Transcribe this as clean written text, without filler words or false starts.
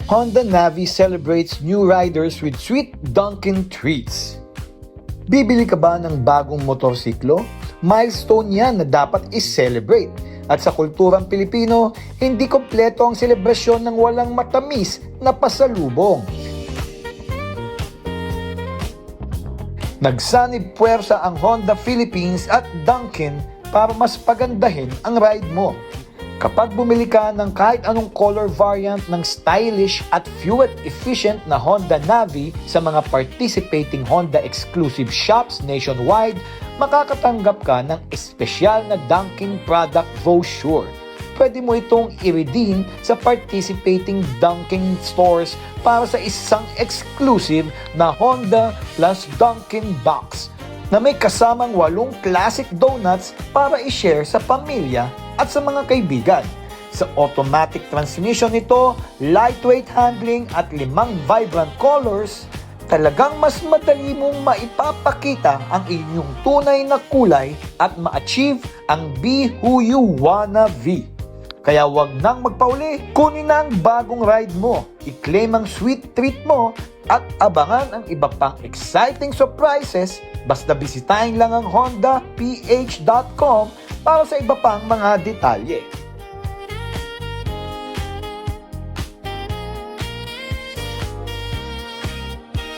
Honda Navi celebrates new riders with sweet Dunkin' treats. Bibili ka ba ng bagong motorsiklo? Milestone yan na dapat i-celebrate. At sa kulturang Pilipino, hindi kompleto ang selebrasyon ng walang matamis na pasalubong. Nagsanib puwersa ang Honda Philippines at Dunkin' para mas pagandahin ang ride mo. Kapag bumili ka ng kahit anong color variant ng stylish at fuel-efficient na Honda Navi sa mga participating Honda exclusive shops nationwide, makakatanggap ka ng espesyal na Dunkin' product brochure. Pwede mo itong i-redeem sa participating Dunkin' stores para sa isang exclusive na Honda plus Dunkin' box na may kasamang 8 classic donuts para i-share sa pamilya at sa mga kaibigan. Sa automatic transmission nito, lightweight handling at 5 vibrant colors, talagang mas madali mong maipapakita ang inyong tunay na kulay at ma-achieve ang Be Who You Wanna Be. Kaya wag nang magpauli, kunin na ang bagong ride mo, i-claim ang sweet treat mo, at abangan ang iba pang exciting surprises. Basta bisitahin lang ang HondaPH.com para sa iba pang mga detalye.